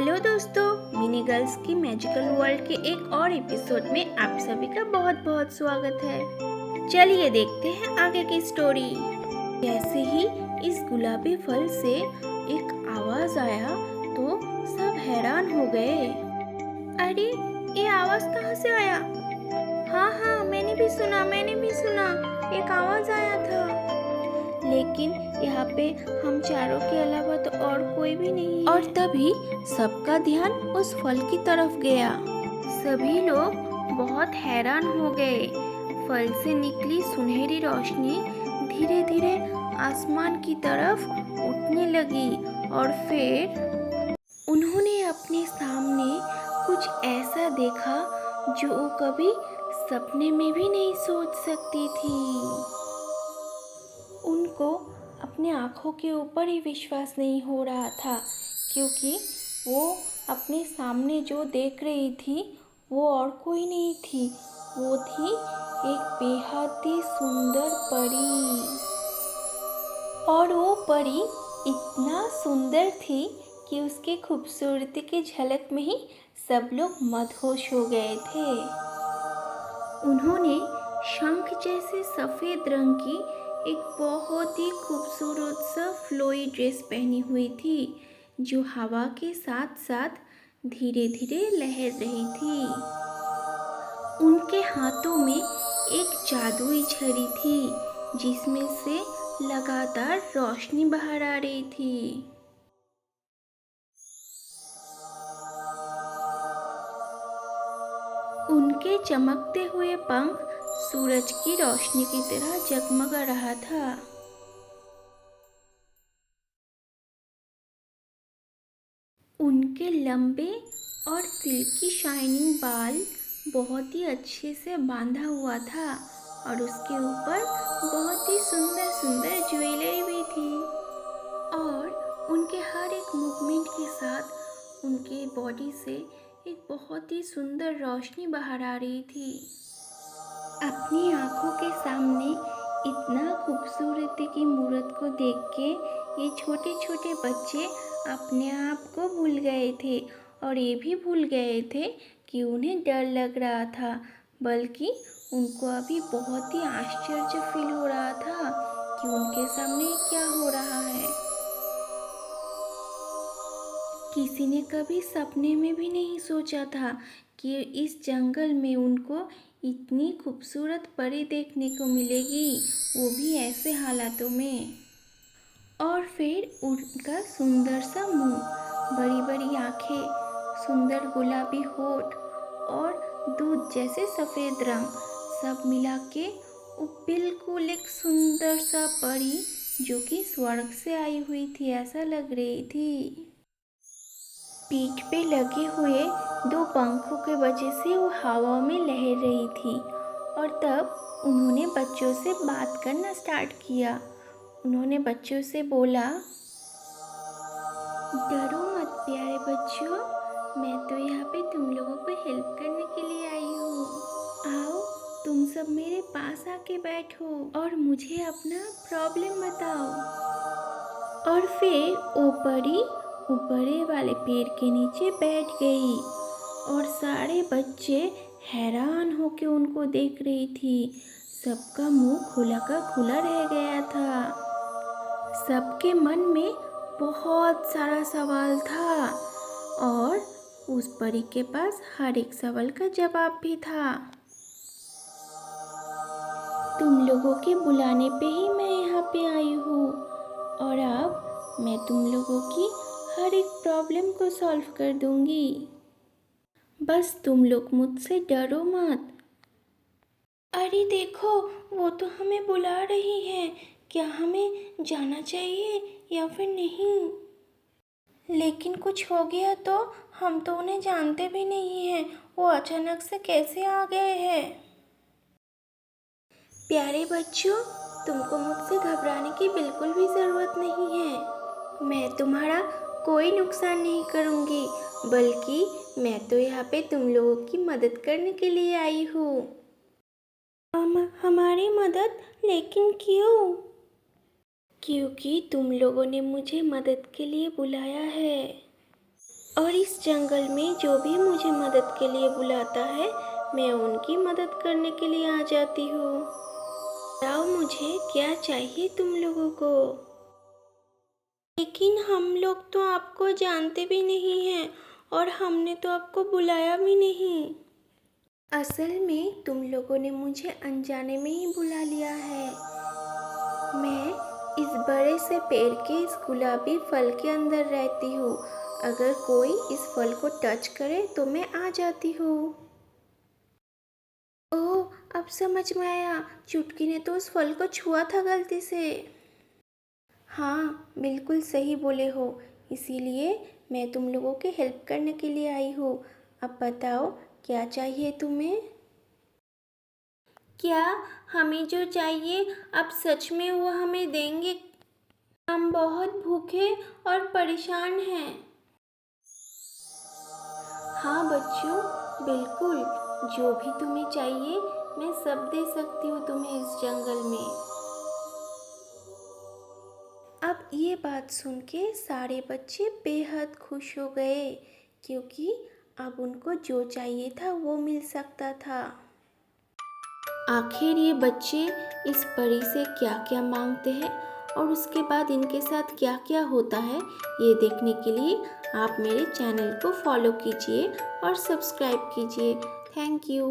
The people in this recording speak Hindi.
हेलो दोस्तों, मिनी गर्ल्स की मैजिकल वर्ल्ड के एक और एपिसोड में आप सभी का बहुत बहुत स्वागत है। चलिए देखते हैं आगे की स्टोरी। जैसे ही इस गुलाबी फल से एक आवाज आया तो सब हैरान हो गए। अरे, ये आवाज कहाँ से आया? हाँ, मैंने भी सुना, एक आवाज आया था। लेकिन यहाँ पे हम चारों के अलावा तो और कोई भी नहीं है। और तभी सबका ध्यान उस फल की तरफ गया। सभी लोग बहुत हैरान हो गए। फल से निकली सुनहरी रोशनी धीरे धीरे आसमान की तरफ उठने लगी और फिर उन्होंने अपने सामने कुछ ऐसा देखा जो वो कभी सपने में भी नहीं सोच सकती थी। उनको अपने आँखों के ऊपर ही विश्वास नहीं हो रहा था, क्योंकि वो अपने सामने जो देख रही थी वो और कोई नहीं थी, वो थी एक बेहद ही सुंदर परी। और वो परी इतना सुंदर थी कि उसके खूबसूरती की झलक में ही सब लोग मदहोश हो गए थे। उन्होंने शंख जैसे सफ़ेद रंग की एक बहुत ही खूबसूरत सा फ्लोई ड्रेस पहनी हुई थी, जो हवा के साथ साथ धीरे धीरे लहर रही थी। उनके हाथों में एक जादुई छड़ी थी, जिसमें से लगातार रोशनी बाहर आ रही थी। उनके चमकते हुए पंख सूरज की रोशनी की तरह जगमगा रहा था। उनके लंबे और सिल्की शाइनिंग बाल बहुत ही अच्छे से बांधा हुआ था और उसके ऊपर बहुत ही सुंदर सुंदर ज्वेलरी भी थी। और उनके हर एक मूवमेंट के साथ उनके बॉडी से एक बहुत ही सुंदर रोशनी बाहर आ रही थी। अपनी आंखों के सामने इतना खूबसूरती की मूर्त को देख के ये छोटे छोटे बच्चे अपने आप को भूल गए थे, और ये भी भूल गए थे कि उन्हें डर लग रहा था, बल्कि उनको अभी बहुत ही आश्चर्य फील हो रहा था कि उनके सामने क्या हो रहा है। किसी ने कभी सपने में भी नहीं सोचा था कि इस जंगल में उनको इतनी खूबसूरत परी देखने को मिलेगी, वो भी ऐसे हालातों में। और फिर उनका सुंदर सा मुंह, बड़ी बड़ी आंखें, सुंदर गुलाबी होठ और दूध जैसे सफ़ेद रंग, सब मिला के वो बिल्कुल एक सुंदर सा परी जो कि स्वर्ग से आई हुई थी ऐसा लग रही थी। पीठ पे लगे हुए दो पंखों के वजह से वो हवा में लहर रही थी। और तब उन्होंने बच्चों से बात करना स्टार्ट किया। उन्होंने बच्चों से बोला, डरो मत प्यारे बच्चों, मैं तो यहाँ पे तुम लोगों को हेल्प करने के लिए आई हूँ। आओ, तुम सब मेरे पास आके बैठो और मुझे अपना प्रॉब्लम बताओ। और फिर वो परी वो बड़े वाले पेड़ के नीचे बैठ गई और सारे बच्चे हैरान होकर उनको देख रही थी। सबका मुंह खुला का खुला रह गया था। सबके मन में बहुत सारा सवाल था और उस परी के पास हर एक सवाल का जवाब भी था। तुम लोगों के बुलाने पे ही मैं यहाँ पे आई हूँ और अब मैं तुम लोगों की हर एक प्रॉब्लम को सॉल्व कर दूंगी। बस तुम लोग मुझसे डरो मत। अरे देखो, वो तो हमें बुला रही हैं, क्या हमें जाना चाहिए या फिर नहीं? लेकिन कुछ हो गया तो हम तो उन्हें जानते भी नहीं हैं, वो अचानक से कैसे आ गए हैं? प्यारे बच्चों, तुमको मुझसे घबराने की बिल्कुल भी ज़रूरत नहीं है। मैं तुम्हारा कोई नुकसान नहीं करूँगी, बल्कि मैं तो यहाँ पे तुम लोगों की मदद करने के लिए आई हूँ। हमारी मदद? लेकिन क्यों? क्योंकि तुम लोगों ने मुझे मदद के लिए बुलाया है। और इस जंगल में जो भी मुझे मदद के लिए बुलाता है, मैं उनकी मदद करने के लिए आ जाती हूँ। बताओ मुझे क्या चाहिए तुम लोगों को। लेकिन हम लोग तो आपको जानते भी नहीं हैं और हमने तो आपको बुलाया भी नहीं। असल में तुम लोगों ने मुझे अनजाने में ही बुला लिया है। मैं इस बड़े से पेड़ के इस गुलाबी फल के अंदर रहती हूँ। अगर कोई इस फल को टच करे तो मैं आ जाती हूँ। ओह, अब समझ में आया, चुटकी ने तो उस फल को छुआ था गलती से। हाँ, बिल्कुल सही बोले हो। इसीलिए मैं तुम लोगों की हेल्प करने के लिए आई हूँ। अब बताओ क्या चाहिए तुम्हें। क्या हमें जो चाहिए आप सच में वो हमें देंगे? हम बहुत भूखे और परेशान हैं। हाँ बच्चों, बिल्कुल, जो भी तुम्हें चाहिए मैं सब दे सकती हूँ तुम्हें इस जंगल में। अब ये बात सुन के सारे बच्चे बेहद खुश हो गए, क्योंकि अब उनको जो चाहिए था वो मिल सकता था। आखिर ये बच्चे इस परी से क्या क्या मांगते हैं और उसके बाद इनके साथ क्या क्या होता है, ये देखने के लिए आप मेरे चैनल को फॉलो कीजिए और सब्सक्राइब कीजिए। Thank you.